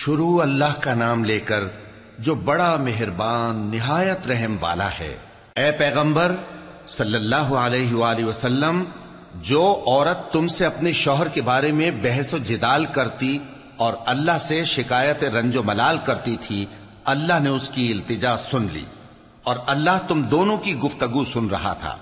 شروع اللہ کا نام لے کر جو بڑا مہربان نہایت رحم والا ہے۔ اے پیغمبر صلی اللہ علیہ وآلہ وسلم، جو عورت تم سے اپنے شوہر کے بارے میں بحث و جدال کرتی اور اللہ سے شکایت رنج و ملال کرتی تھی، اللہ نے اس کی التجا سن لی اور اللہ تم دونوں کی گفتگو سن رہا تھا۔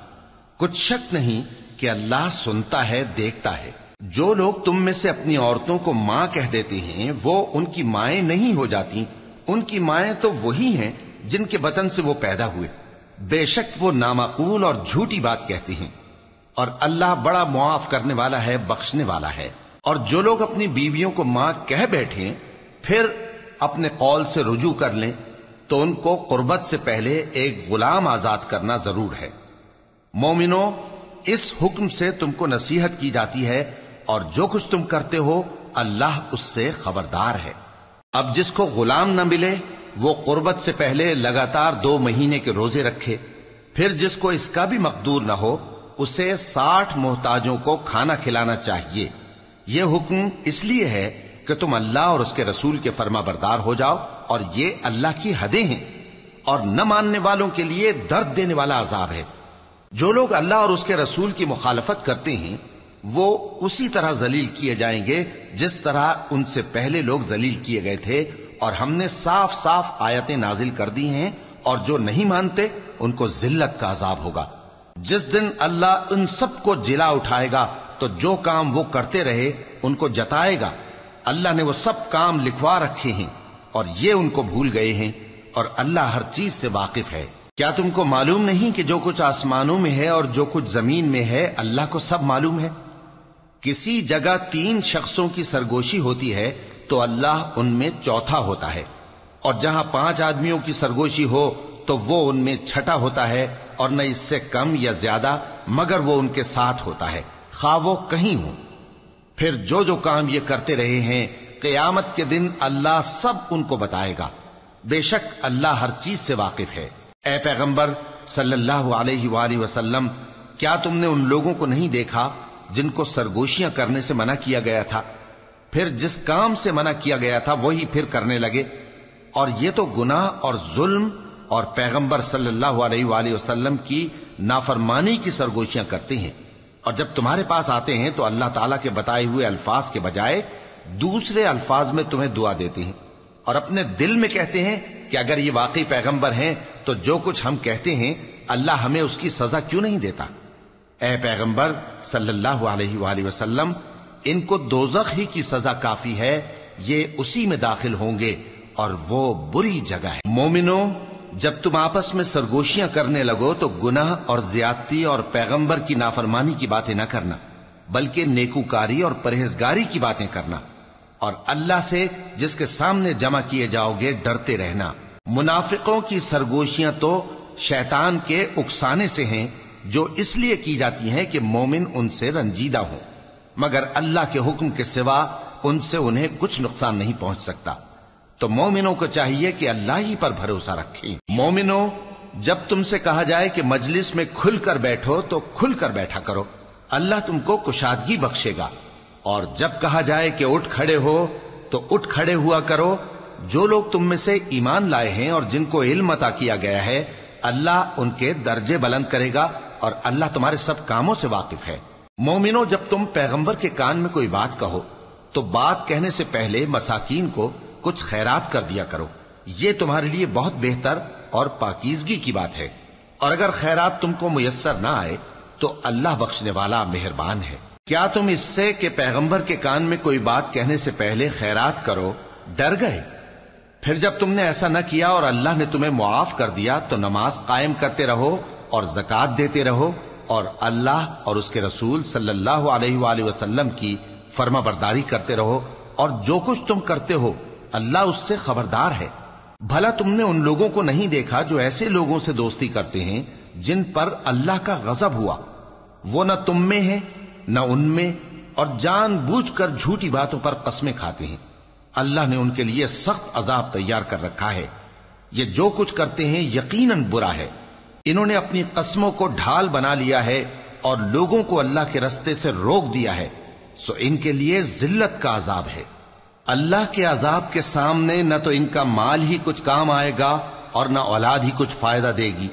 کچھ شک نہیں کہ اللہ سنتا ہے، دیکھتا ہے۔ جو لوگ تم میں سے اپنی عورتوں کو ماں کہہ دیتے ہیں وہ ان کی مائیں نہیں ہو جاتی، ان کی مائیں تو وہی ہیں جن کے بطن سے وہ پیدا ہوئے۔ بے شک وہ نامعقول اور جھوٹی بات کہتی ہیں، اور اللہ بڑا معاف کرنے والا ہے، بخشنے والا ہے۔ اور جو لوگ اپنی بیویوں کو ماں کہہ بیٹھیں پھر اپنے قول سے رجوع کر لیں تو ان کو قربت سے پہلے ایک غلام آزاد کرنا ضرور ہے۔ مومنو، اس حکم سے تم کو نصیحت کی جاتی ہے اور جو کچھ تم کرتے ہو اللہ اس سے خبردار ہے۔ اب جس کو غلام نہ ملے وہ قربت سے پہلے لگاتار 2 مہینے کے روزے رکھے، پھر جس کو اس کا بھی مقدور نہ ہو اسے 60 محتاجوں کو کھانا کھلانا چاہیے۔ یہ حکم اس لیے ہے کہ تم اللہ اور اس کے رسول کے فرما بردار ہو جاؤ، اور یہ اللہ کی حدیں ہیں، اور نہ ماننے والوں کے لیے درد دینے والا عذاب ہے۔ جو لوگ اللہ اور اس کے رسول کی مخالفت کرتے ہیں وہ اسی طرح ذلیل کیے جائیں گے جس طرح ان سے پہلے لوگ ذلیل کیے گئے تھے، اور ہم نے صاف صاف آیتیں نازل کر دی ہیں، اور جو نہیں مانتے ان کو ذلت کا عذاب ہوگا۔ جس دن اللہ ان سب کو جلا اٹھائے گا تو جو کام وہ کرتے رہے ان کو جتائے گا۔ اللہ نے وہ سب کام لکھوا رکھے ہیں اور یہ ان کو بھول گئے ہیں، اور اللہ ہر چیز سے واقف ہے۔ کیا تم کو معلوم نہیں کہ جو کچھ آسمانوں میں ہے اور جو کچھ زمین میں ہے اللہ کو سب معلوم ہے؟ کسی جگہ 3 شخصوں کی سرگوشی ہوتی ہے تو اللہ ان میں چوتھا ہوتا ہے، اور جہاں 5 آدمیوں کی سرگوشی ہو تو وہ ان میں چھٹا ہوتا ہے، اور نہ اس سے کم یا زیادہ مگر وہ ان کے ساتھ ہوتا ہے، خواہ وہ کہیں ہوں۔ پھر جو جو کام یہ کرتے رہے ہیں قیامت کے دن اللہ سب ان کو بتائے گا۔ بے شک اللہ ہر چیز سے واقف ہے۔ اے پیغمبر صلی اللہ علیہ وآلہ وسلم، کیا تم نے ان لوگوں کو نہیں دیکھا جن کو سرگوشیاں کرنے سے منع کیا گیا تھا، پھر جس کام سے منع کیا گیا تھا وہی پھر کرنے لگے؟ اور یہ تو گناہ اور ظلم اور پیغمبر صلی اللہ علیہ وآلہ وسلم کی نافرمانی کی سرگوشیاں کرتے ہیں، اور جب تمہارے پاس آتے ہیں تو اللہ تعالیٰ کے بتائے ہوئے الفاظ کے بجائے دوسرے الفاظ میں تمہیں دعا دیتے ہیں، اور اپنے دل میں کہتے ہیں کہ اگر یہ واقعی پیغمبر ہیں تو جو کچھ ہم کہتے ہیں اللہ ہمیں اس کی سزا کیوں نہیں دیتا؟ اے پیغمبر صلی اللہ علیہ وآلہ وسلم، ان کو دوزخ ہی کی سزا کافی ہے، یہ اسی میں داخل ہوں گے اور وہ بری جگہ ہے۔ مومنو، جب تم آپس میں سرگوشیاں کرنے لگو تو گناہ اور زیادتی اور پیغمبر کی نافرمانی کی باتیں نہ کرنا، بلکہ نیکوکاری اور پرہیزگاری کی باتیں کرنا، اور اللہ سے جس کے سامنے جمع کیے جاؤ گے ڈرتے رہنا۔ منافقوں کی سرگوشیاں تو شیطان کے اکسانے سے ہیں، جو اس لیے کی جاتی ہیں کہ مومن ان سے رنجیدہ ہوں، مگر اللہ کے حکم کے سوا ان سے انہیں کچھ نقصان نہیں پہنچ سکتا۔ تو مومنوں کو چاہیے کہ اللہ ہی پر بھروسہ رکھیں۔ مومنوں، جب تم سے کہا جائے کہ مجلس میں کھل کر بیٹھو تو کھل کر بیٹھا کرو، اللہ تم کو کشادگی بخشے گا، اور جب کہا جائے کہ اٹھ کھڑے ہو تو اٹھ کھڑے ہوا کرو۔ جو لوگ تم میں سے ایمان لائے ہیں اور جن کو علم عطا کیا گیا ہے اللہ ان کے درجے بلند کرے گا، اور اللہ تمہارے سب کاموں سے واقف ہے۔ مومنوں، جب تم پیغمبر کے کان میں کوئی بات کہو تو بات کہنے سے پہلے مساکین کو کچھ خیرات کر دیا کرو، یہ تمہارے لیے بہت بہتر اور پاکیزگی کی بات ہے، اور اگر خیرات تم کو میسر نہ آئے تو اللہ بخشنے والا مہربان ہے۔ کیا تم اس سے کہ پیغمبر کے کان میں کوئی بات کہنے سے پہلے خیرات کرو ڈر گئے؟ پھر جب تم نے ایسا نہ کیا اور اللہ نے تمہیں معاف کر دیا تو نماز قائم کرتے رہو اور زکوٰۃ دیتے رہو، اور اللہ اور اس کے رسول صلی اللہ علیہ وآلہ وسلم کی فرما برداری کرتے رہو، اور جو کچھ تم کرتے ہو اللہ اس سے خبردار ہے۔ بھلا تم نے ان لوگوں کو نہیں دیکھا جو ایسے لوگوں سے دوستی کرتے ہیں جن پر اللہ کا غضب ہوا؟ وہ نہ تم میں ہیں نہ ان میں، اور جان بوجھ کر جھوٹی باتوں پر قسمیں کھاتے ہیں۔ اللہ نے ان کے لیے سخت عذاب تیار کر رکھا ہے۔ یہ جو کچھ کرتے ہیں یقیناً برا ہے۔ انہوں نے اپنی قسموں کو ڈھال بنا لیا ہے اور لوگوں کو اللہ کے رستے سے روک دیا ہے، سو ان کے لیے ذلت کا عذاب ہے۔ اللہ کے عذاب کے سامنے نہ تو ان کا مال ہی کچھ کام آئے گا اور نہ اولاد ہی کچھ فائدہ دے گی۔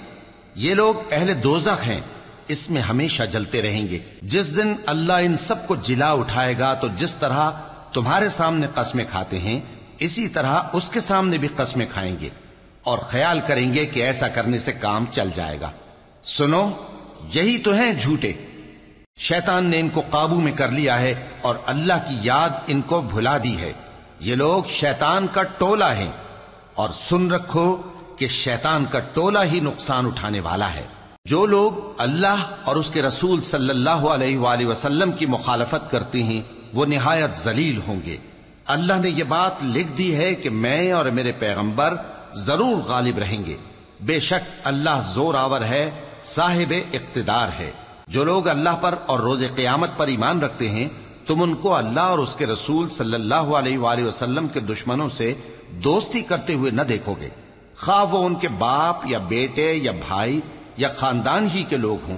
یہ لوگ اہل دوزخ ہیں، اس میں ہمیشہ جلتے رہیں گے۔ جس دن اللہ ان سب کو جلا اٹھائے گا تو جس طرح تمہارے سامنے قسمیں کھاتے ہیں اسی طرح اس کے سامنے بھی قسمیں کھائیں گے اور خیال کریں گے کہ ایسا کرنے سے کام چل جائے گا۔ سنو، یہی تو ہیں جھوٹے۔ شیطان نے ان کو قابو میں کر لیا ہے اور اللہ کی یاد ان کو بھلا دی ہے۔ یہ لوگ شیطان کا ٹولہ ہیں، اور سن رکھو کہ شیطان کا ٹولہ ہی نقصان اٹھانے والا ہے۔ جو لوگ اللہ اور اس کے رسول صلی اللہ علیہ وآلہ وسلم کی مخالفت کرتے ہیں وہ نہایت ذلیل ہوں گے۔ اللہ نے یہ بات لکھ دی ہے کہ میں اور میرے پیغمبر ضرور غالب رہیں گے۔ بے شک اللہ زور آور ہے، صاحب اقتدار ہے۔ جو لوگ اللہ پر اور روز قیامت پر ایمان رکھتے ہیں تم ان کو اللہ اور اس کے رسول صلی اللہ علیہ وآلہ وسلم کے دشمنوں سے دوستی کرتے ہوئے نہ دیکھو گے، خواہ وہ ان کے باپ یا بیٹے یا بھائی یا خاندان ہی کے لوگ ہوں۔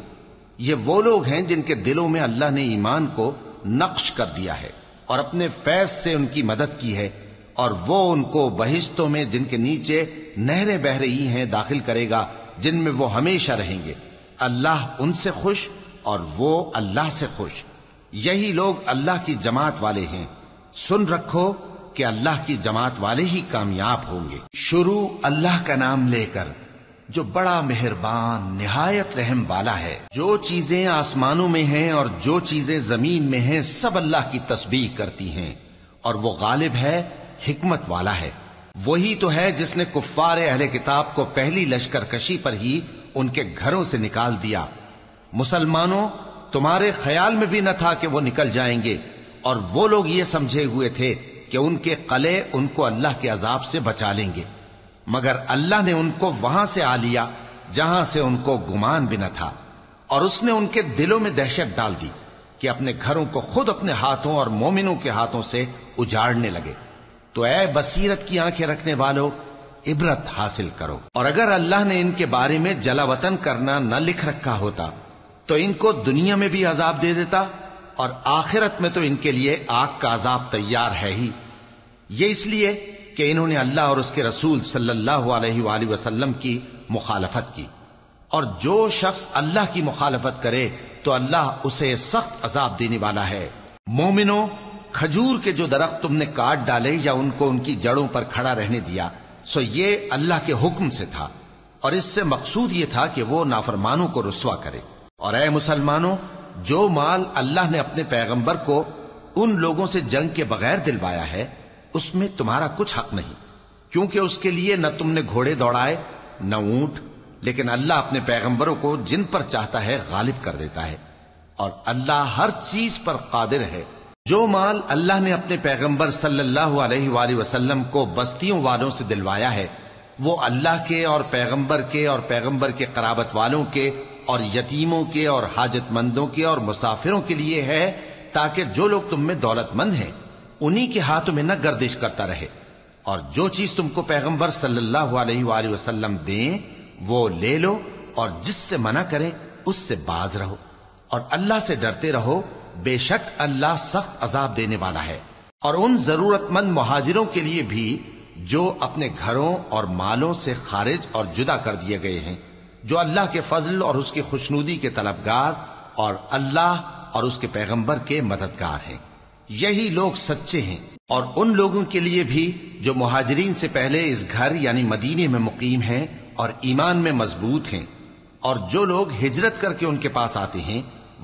یہ وہ لوگ ہیں جن کے دلوں میں اللہ نے ایمان کو نقش کر دیا ہے اور اپنے فیض سے ان کی مدد کی ہے، اور وہ ان کو بہشتوں میں جن کے نیچے نہریں بہ رہی ہیں داخل کرے گا، جن میں وہ ہمیشہ رہیں گے۔ اللہ ان سے خوش اور وہ اللہ سے خوش۔ یہی لوگ اللہ کی جماعت والے ہیں۔ سن رکھو کہ اللہ کی جماعت والے ہی کامیاب ہوں گے۔ شروع اللہ کا نام لے کر جو بڑا مہربان نہایت رحم والا ہے۔ جو چیزیں آسمانوں میں ہیں اور جو چیزیں زمین میں ہیں سب اللہ کی تسبیح کرتی ہیں، اور وہ غالب ہے، حکمت والا ہے۔ وہی تو ہے جس نے کفار اہل کتاب کو پہلی لشکر کشی پر ہی ان کے گھروں سے نکال دیا۔ مسلمانوں، تمہارے خیال میں بھی نہ تھا کہ وہ نکل جائیں گے، اور وہ لوگ یہ سمجھے ہوئے تھے کہ ان کے قلعے ان کو اللہ کے عذاب سے بچا لیں گے، مگر اللہ نے ان کو وہاں سے آ لیا جہاں سے ان کو گمان بھی نہ تھا، اور اس نے ان کے دلوں میں دہشت ڈال دی کہ اپنے گھروں کو خود اپنے ہاتھوں اور مومنوں کے ہاتھوں سے اجاڑنے لگے۔ تو اے بصیرت کی آنکھیں رکھنے والو، عبرت حاصل کرو۔ اور اگر اللہ نے ان کے بارے میں جلا وطن کرنا نہ لکھ رکھا ہوتا تو ان کو دنیا میں بھی عذاب دے دیتا، اور آخرت میں تو ان کے لیے آگ کا عذاب تیار ہے ہی۔ یہ اس لیے کہ انہوں نے اللہ اور اس کے رسول صلی اللہ علیہ وآلہ وسلم کی مخالفت کی، اور جو شخص اللہ کی مخالفت کرے تو اللہ اسے سخت عذاب دینے والا ہے۔ مومنوں، کھجور کے جو درخت تم نے کاٹ ڈالے یا ان کو ان کی جڑوں پر کھڑا رہنے دیا سو یہ اللہ کے حکم سے تھا، اور اس سے مقصود یہ تھا کہ وہ نافرمانوں کو رسوا کرے۔ اور اے مسلمانوں، جو مال اللہ نے اپنے پیغمبر کو ان لوگوں سے جنگ کے بغیر دلوایا ہے اس میں تمہارا کچھ حق نہیں، کیونکہ اس کے لیے نہ تم نے گھوڑے دوڑائے نہ اونٹ، لیکن اللہ اپنے پیغمبروں کو جن پر چاہتا ہے غالب کر دیتا ہے، اور اللہ ہر چیز پر قادر ہے۔ جو مال اللہ نے اپنے پیغمبر صلی اللہ علیہ وآلہ وسلم کو بستیوں والوں سے دلوایا ہے وہ اللہ کے اور پیغمبر کے قرابت والوں کے اور یتیموں کے اور حاجت مندوں کے اور مسافروں کے لیے ہے، تاکہ جو لوگ تم میں دولت مند ہیں انہی کے ہاتھوں میں نہ گردش کرتا رہے، اور جو چیز تم کو پیغمبر صلی اللہ علیہ وآلہ وسلم دیں وہ لے لو، اور جس سے منع کریں اس سے باز رہو، اور اللہ سے ڈرتے رہو، بے شک اللہ سخت عذاب دینے والا ہے۔ اور ان ضرورت مند مہاجروں کے لیے بھی جو اپنے گھروں اور مالوں سے خارج اور جدا کر دیے گئے ہیں، جو اللہ کے فضل اور اس کی خوشنودی کے طلبگار اور اللہ اور اس کے پیغمبر کے مددگار ہیں، یہی لوگ سچے ہیں۔ اور ان لوگوں کے لیے بھی جو مہاجرین سے پہلے اس گھر یعنی مدینے میں مقیم ہیں اور ایمان میں مضبوط ہیں، اور جو لوگ ہجرت کر کے ان کے پاس آتے ہیں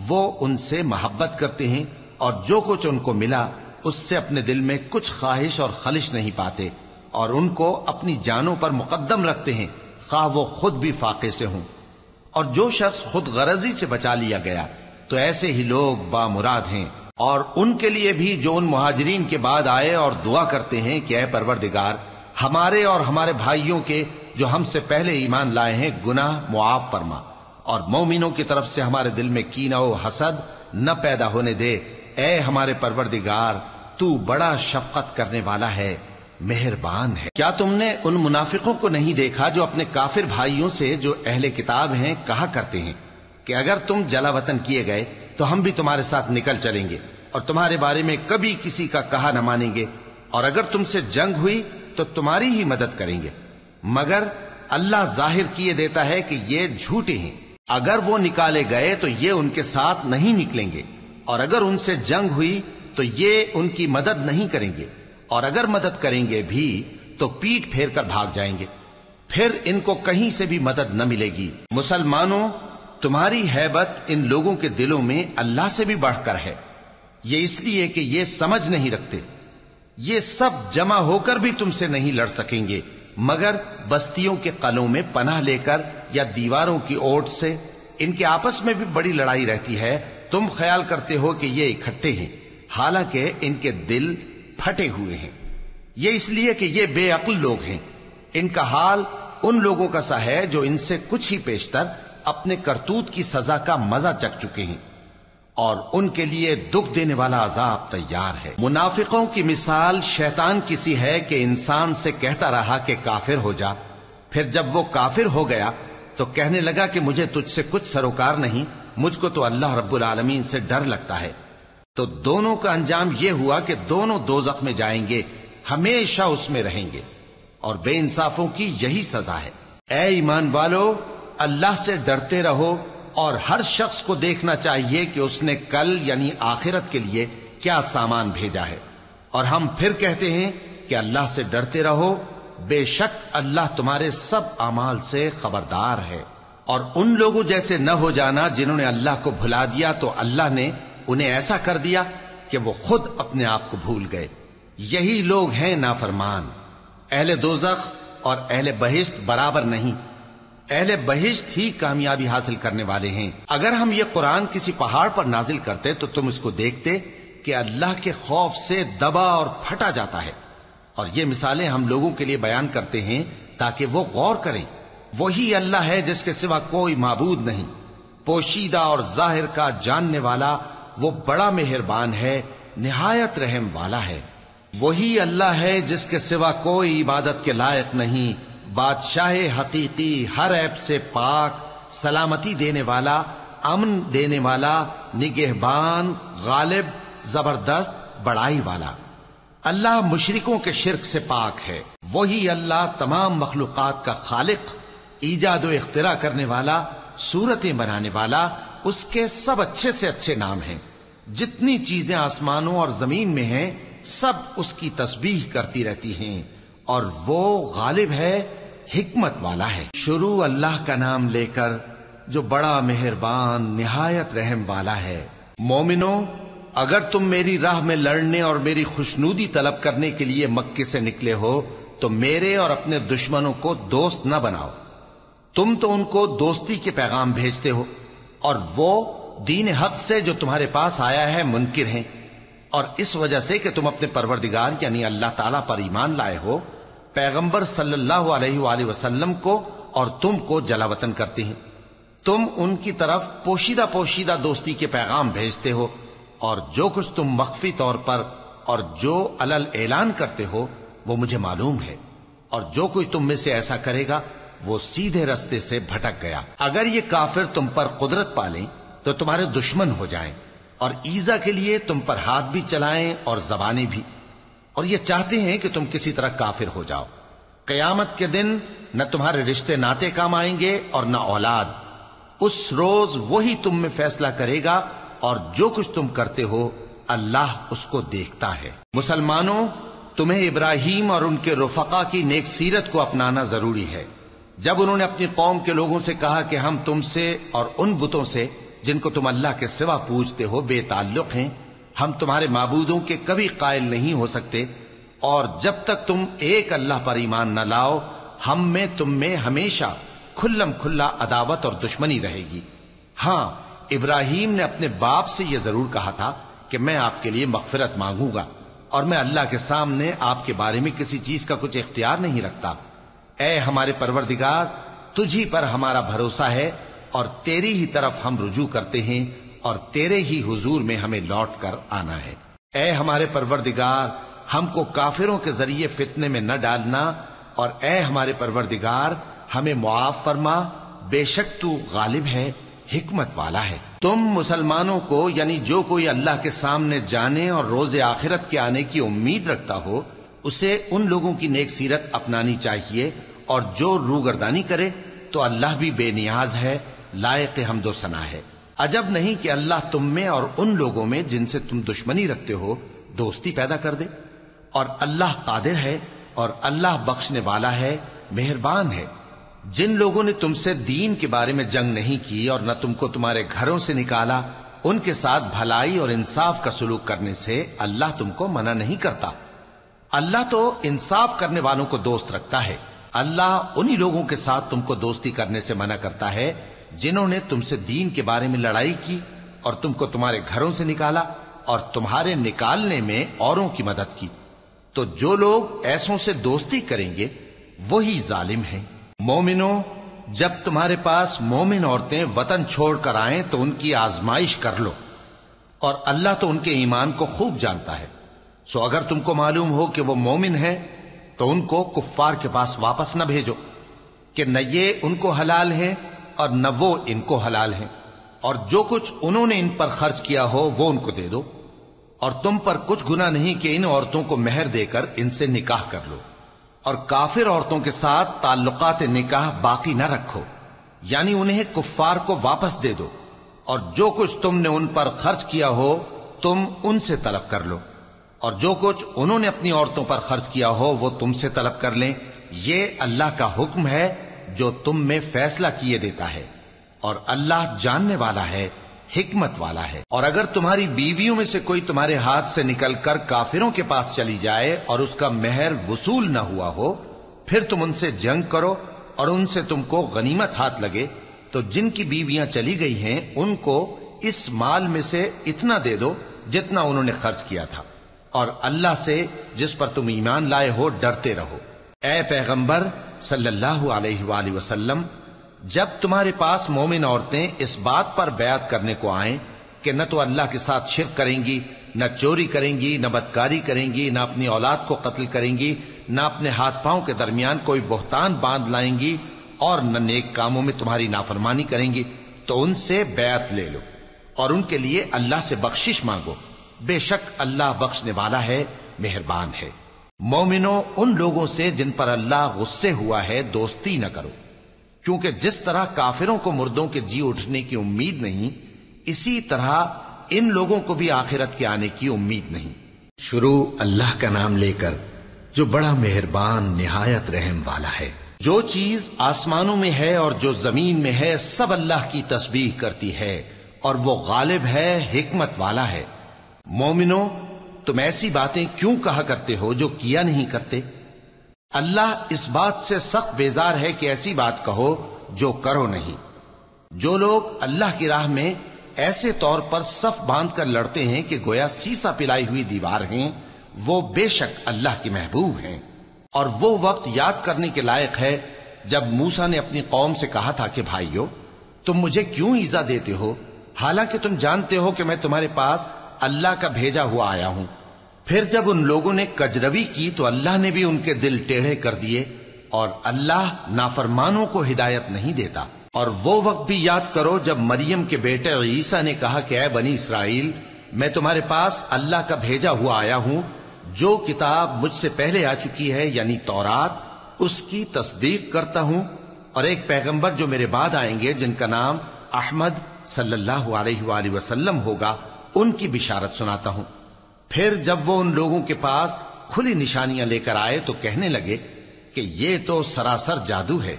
وہ ان سے محبت کرتے ہیں، اور جو کچھ ان کو ملا اس سے اپنے دل میں کچھ خواہش اور خلش نہیں پاتے، اور ان کو اپنی جانوں پر مقدم رکھتے ہیں خواہ وہ خود بھی فاقے سے ہوں۔ اور جو شخص خود غرضی سے بچا لیا گیا تو ایسے ہی لوگ بامراد ہیں۔ اور ان کے لیے بھی جو ان مہاجرین کے بعد آئے اور دعا کرتے ہیں کہ اے پروردگار ہمارے اور ہمارے بھائیوں کے جو ہم سے پہلے ایمان لائے ہیں گناہ معاف فرما، اور مومنوں کی طرف سے ہمارے دل میں کینہ و حسد نہ پیدا ہونے دے، اے ہمارے پروردگار تو بڑا شفقت کرنے والا ہے، مہربان ہے۔ کیا تم نے ان منافقوں کو نہیں دیکھا جو اپنے کافر بھائیوں سے جو اہل کتاب ہیں کہا کرتے ہیں کہ اگر تم جلا وطن کیے گئے تو ہم بھی تمہارے ساتھ نکل چلیں گے اور تمہارے بارے میں کبھی کسی کا کہا نہ مانیں گے، اور اگر تم سے جنگ ہوئی تو تمہاری ہی مدد کریں گے، مگر اللہ ظاہر کیے دیتا ہے کہ یہ جھوٹے ہیں۔ اگر وہ نکالے گئے تو یہ ان کے ساتھ نہیں نکلیں گے، اور اگر ان سے جنگ ہوئی تو یہ ان کی مدد نہیں کریں گے، اور اگر مدد کریں گے بھی تو پیٹ پھیر کر بھاگ جائیں گے، پھر ان کو کہیں سے بھی مدد نہ ملے گی۔ مسلمانوں، تمہاری ہیبت ان لوگوں کے دلوں میں اللہ سے بھی بڑھ کر ہے، یہ اس لیے کہ یہ سمجھ نہیں رکھتے۔ یہ سب جمع ہو کر بھی تم سے نہیں لڑ سکیں گے، مگر بستیوں کے قلعوں میں پناہ لے کر یا دیواروں کی اوٹ سے۔ ان کے آپس میں بھی بڑی لڑائی رہتی ہے، تم خیال کرتے ہو کہ یہ اکٹھے ہیں، حالانکہ ان کے دل پھٹے ہوئے ہیں۔ یہ اس لیے کہ یہ بے عقل لوگ ہیں۔ ان کا حال ان لوگوں کا سا ہے جو ان سے کچھ ہی پیشتر اپنے کرتوت کی سزا کا مزہ چکھ چکے ہیں، اور ان کے لیے دکھ دینے والا عذاب تیار ہے۔ منافقوں کی مثال شیطان کی سی ہے کہ انسان سے کہتا رہا کہ کافر ہو جا، پھر جب وہ کافر ہو گیا تو کہنے لگا کہ مجھے تجھ سے کچھ سروکار نہیں، مجھ کو تو اللہ رب العالمین سے ڈر لگتا ہے۔ تو دونوں کا انجام یہ ہوا کہ دونوں دوزخ میں جائیں گے، ہمیشہ اس میں رہیں گے، اور بے انصافوں کی یہی سزا ہے۔ اے ایمان والو، اللہ سے ڈرتے رہو، اور ہر شخص کو دیکھنا چاہیے کہ اس نے کل یعنی آخرت کے لیے کیا سامان بھیجا ہے، اور ہم پھر کہتے ہیں کہ اللہ سے ڈرتے رہو، بے شک اللہ تمہارے سب اعمال سے خبردار ہے۔ اور ان لوگوں جیسے نہ ہو جانا جنہوں نے اللہ کو بھلا دیا تو اللہ نے انہیں ایسا کر دیا کہ وہ خود اپنے آپ کو بھول گئے۔ یہی لوگ ہیں نافرمان۔ اہل دوزخ اور اہل بہشت برابر نہیں، اہل بہشت ہی کامیابی حاصل کرنے والے ہیں۔ اگر ہم یہ قرآن کسی پہاڑ پر نازل کرتے تو تم اس کو دیکھتے کہ اللہ کے خوف سے دبا اور پھٹا جاتا ہے۔ اور یہ مثالیں ہم لوگوں کے لیے بیان کرتے ہیں تاکہ وہ غور کریں۔ وہی اللہ ہے جس کے سوا کوئی معبود نہیں، پوشیدہ اور ظاہر کا جاننے والا، وہ بڑا مہربان ہے، نہایت رحم والا ہے۔ وہی اللہ ہے جس کے سوا کوئی عبادت کے لائق نہیں، بادشاہ حقیقی، ہر عیب سے پاک، سلامتی دینے والا، امن دینے والا، نگہبان، غالب، زبردست، بڑائی والا۔ اللہ مشرکوں کے شرک سے پاک ہے۔ وہی اللہ تمام مخلوقات کا خالق، ایجاد و اختراع کرنے والا، صورتیں بنانے والا، اس کے سب اچھے سے اچھے نام ہیں۔ جتنی چیزیں آسمانوں اور زمین میں ہیں سب اس کی تسبیح کرتی رہتی ہیں، اور وہ غالب ہے، حکمت والا ہے۔ شروع اللہ کا نام لے کر جو بڑا مہربان نہایت رحم والا ہے۔ مومنوں، اگر تم میری راہ میں لڑنے اور میری خوشنودی طلب کرنے کے لیے مکے سے نکلے ہو تو میرے اور اپنے دشمنوں کو دوست نہ بناؤ۔ تم تو ان کو دوستی کے پیغام بھیجتے ہو، اور وہ دین حق سے جو تمہارے پاس آیا ہے منکر ہیں، اور اس وجہ سے کہ تم اپنے پروردگار یعنی اللہ تعالیٰ پر ایمان لائے ہو، پیغمبر صلی اللہ علیہ وآلہ وسلم کو اور تم کو جلا وطن کرتے ہیں۔ تم ان کی طرف پوشیدہ پوشیدہ دوستی کے پیغام بھیجتے ہو، اور جو کچھ تم مخفی طور پر اور جو علل اعلان کرتے ہو وہ مجھے معلوم ہے، اور جو کوئی تم میں سے ایسا کرے گا وہ سیدھے رستے سے بھٹک گیا۔ اگر یہ کافر تم پر قدرت پالیں تو تمہارے دشمن ہو جائیں، اور ایذا کے لیے تم پر ہاتھ بھی چلائیں اور زبانیں بھی، اور یہ چاہتے ہیں کہ تم کسی طرح کافر ہو جاؤ۔ قیامت کے دن نہ تمہارے رشتے ناتے کام آئیں گے اور نہ اولاد۔ اس روز وہی تم میں فیصلہ کرے گا، اور جو کچھ تم کرتے ہو اللہ اس کو دیکھتا ہے۔ مسلمانوں، تمہیں ابراہیم اور ان کے رفقا کی نیک سیرت کو اپنانا ضروری ہے۔ جب انہوں نے اپنی قوم کے لوگوں سے کہا کہ ہم تم سے اور ان بتوں سے جن کو تم اللہ کے سوا پوجتے ہو بے تعلق ہیں، ہم تمہارے معبودوں کے کبھی قائل نہیں ہو سکتے، اور جب تک تم ایک اللہ پر ایمان نہ لاؤ ہم میں تم میں ہمیشہ کھلم کھلا عداوت اور دشمنی رہے گی۔ ہاں، ابراہیم نے اپنے باپ سے یہ ضرور کہا تھا کہ میں آپ کے لیے مغفرت مانگوں گا، اور میں اللہ کے سامنے آپ کے بارے میں کسی چیز کا کچھ اختیار نہیں رکھتا۔ اے ہمارے پروردگار، تجھی پر ہمارا بھروسہ ہے، اور تیری ہی طرف ہم رجوع کرتے ہیں، اور تیرے ہی حضور میں ہمیں لوٹ کر آنا ہے۔ اے ہمارے پروردگار، ہم کو کافروں کے ذریعے فتنے میں نہ ڈالنا، اور اے ہمارے پروردگار ہمیں معاف فرما، بے شک تو غالب ہے، حکمت والا ہے۔ تم مسلمانوں کو یعنی جو کوئی اللہ کے سامنے جانے اور روز آخرت کے آنے کی امید رکھتا ہو اسے ان لوگوں کی نیک سیرت اپنانی چاہیے، اور جو روگردانی کرے تو اللہ بھی بے نیاز ہے، لائق حمد و ثنا ہے۔ عجب نہیں کہ اللہ تم میں اور ان لوگوں میں جن سے تم دشمنی رکھتے ہو دوستی پیدا کر دے، اور اللہ قادر ہے اور اللہ بخشنے والا ہے، مہربان ہے۔ جن لوگوں نے تم سے دین کے بارے میں جنگ نہیں کی اور نہ تم کو تمہارے گھروں سے نکالا، ان کے ساتھ بھلائی اور انصاف کا سلوک کرنے سے اللہ تم کو منع نہیں کرتا۔ اللہ تو انصاف کرنے والوں کو دوست رکھتا ہے۔ اللہ انہی لوگوں کے ساتھ تم کو دوستی کرنے سے منع کرتا ہے جنہوں نے تم سے دین کے بارے میں لڑائی کی اور تم کو تمہارے گھروں سے نکالا اور تمہارے نکالنے میں اوروں کی مدد کی۔ تو جو لوگ ایسوں سے دوستی کریں گے وہی ظالم ہیں۔ مومنوں، جب تمہارے پاس مومن عورتیں وطن چھوڑ کر آئیں تو ان کی آزمائش کر لو، اور اللہ تو ان کے ایمان کو خوب جانتا ہے۔ سو اگر تم کو معلوم ہو کہ وہ مومن ہیں تو ان کو کفار کے پاس واپس نہ بھیجو کہ نہ یہ ان کو حلال ہیں اور نہ وہ ان کو حلال ہیں، اور جو کچھ انہوں نے ان پر خرچ کیا ہو وہ ان کو دے دو، اور تم پر کچھ گناہ نہیں کہ ان عورتوں کو مہر دے کر ان سے نکاح کر لو، اور کافر عورتوں کے ساتھ تعلقات نکاح باقی نہ رکھو، یعنی انہیں کفار کو واپس دے دو، اور جو کچھ تم نے ان پر خرچ کیا ہو تم ان سے طلب کر لو، اور جو کچھ انہوں نے اپنی عورتوں پر خرچ کیا ہو وہ تم سے طلب کر لیں۔ یہ اللہ کا حکم ہے جو تم میں فیصلہ کیے دیتا ہے، اور اللہ جاننے والا ہے، حکمت والا ہے۔ اور اگر تمہاری بیویوں میں سے کوئی تمہارے ہاتھ سے نکل کر کافروں کے پاس چلی جائے اور اس کا مہر وصول نہ ہوا ہو، پھر تم ان سے جنگ کرو اور ان سے تم کو غنیمت ہاتھ لگے، تو جن کی بیویاں چلی گئی ہیں ان کو اس مال میں سے اتنا دے دو جتنا انہوں نے خرچ کیا تھا، اور اللہ سے جس پر تم ایمان لائے ہو ڈرتے رہو۔ اے پیغمبر صلی اللہ علیہ وآلہ وسلم، جب تمہارے پاس مومن عورتیں اس بات پر بیعت کرنے کو آئیں کہ نہ تو اللہ کے ساتھ شرک کریں گی، نہ چوری کریں گی، نہ بدکاری کریں گی، نہ اپنی اولاد کو قتل کریں گی، نہ اپنے ہاتھ پاؤں کے درمیان کوئی بہتان باندھ لائیں گی، اور نہ نیک کاموں میں تمہاری نافرمانی کریں گی، تو ان سے بیعت لے لو اور ان کے لیے اللہ سے بخشش مانگو، بے شک اللہ بخشنے والا ہے، مہربان ہے۔ مومنوں، ان لوگوں سے جن پر اللہ غصے ہوا ہے دوستی نہ کرو، کیونکہ جس طرح کافروں کو مردوں کے جی اٹھنے کی امید نہیں، اسی طرح ان لوگوں کو بھی آخرت کے آنے کی امید نہیں۔ شروع اللہ کا نام لے کر جو بڑا مہربان نہایت رحم والا ہے۔ جو چیز آسمانوں میں ہے اور جو زمین میں ہے سب اللہ کی تسبیح کرتی ہے، اور وہ غالب ہے، حکمت والا ہے۔ مومنوں، تم ایسی باتیں کیوں کہا کرتے ہو جو کیا نہیں کرتے؟ اللہ اس بات سے سخت بیزار ہے کہ ایسی بات کہو جو کرو نہیں۔ جو لوگ اللہ کی راہ میں ایسے طور پر صف باندھ کر لڑتے ہیں کہ گویا سیسا پلائی ہوئی دیوار ہیں، وہ بے شک اللہ کے محبوب ہیں۔ اور وہ وقت یاد کرنے کے لائق ہے جب موسیٰ نے اپنی قوم سے کہا تھا کہ بھائیو، تم مجھے کیوں ایذا دیتے ہو، حالانکہ تم جانتے ہو کہ میں تمہارے پاس اللہ کا بھیجا ہوا آیا ہوں۔ پھر جب ان لوگوں نے کجروی کی تو اللہ نے بھی ان کے دل ٹیڑھے کر دیے، اور اللہ نافرمانوں کو ہدایت نہیں دیتا۔ اور وہ وقت بھی یاد کرو جب مریم کے بیٹے عیسیٰ نے کہا کہ اے بنی اسرائیل، میں تمہارے پاس اللہ کا بھیجا ہوا آیا ہوں، جو کتاب مجھ سے پہلے آ چکی ہے یعنی تورات، اس کی تصدیق کرتا ہوں، اور ایک پیغمبر جو میرے بعد آئیں گے جن کا نام احمد صلی اللہ علیہ وآلہ وسلم ہوگا، ان کی بشارت سناتا ہوں۔ پھر جب وہ ان لوگوں کے پاس کھلی نشانیاں لے کر آئے تو کہنے لگے کہ یہ تو سراسر جادو ہے،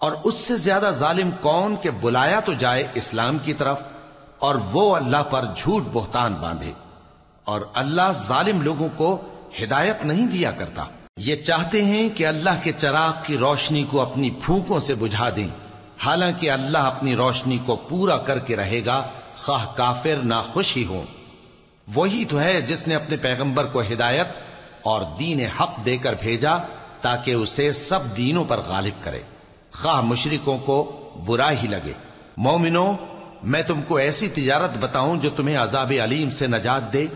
اور اس سے زیادہ ظالم کون کہ بلایا تو جائے اسلام کی طرف اور وہ اللہ پر جھوٹ بہتان باندھے، اور اللہ ظالم لوگوں کو ہدایت نہیں دیا کرتا۔ یہ چاہتے ہیں کہ اللہ کے چراغ کی روشنی کو اپنی پھونکوں سے بجھا دیں، حالانکہ اللہ اپنی روشنی کو پورا کر کے رہے گا، خواہ کافر ناخوش ہی ہوں۔ وہی تو ہے جس نے اپنے پیغمبر کو ہدایت اور دین حق دے کر بھیجا تاکہ اسے سب دینوں پر غالب کرے، خواہ مشرکوں کو برا ہی لگے۔ مومنوں، میں تم کو ایسی تجارت بتاؤں جو تمہیں عذاب علیم سے نجات دے؟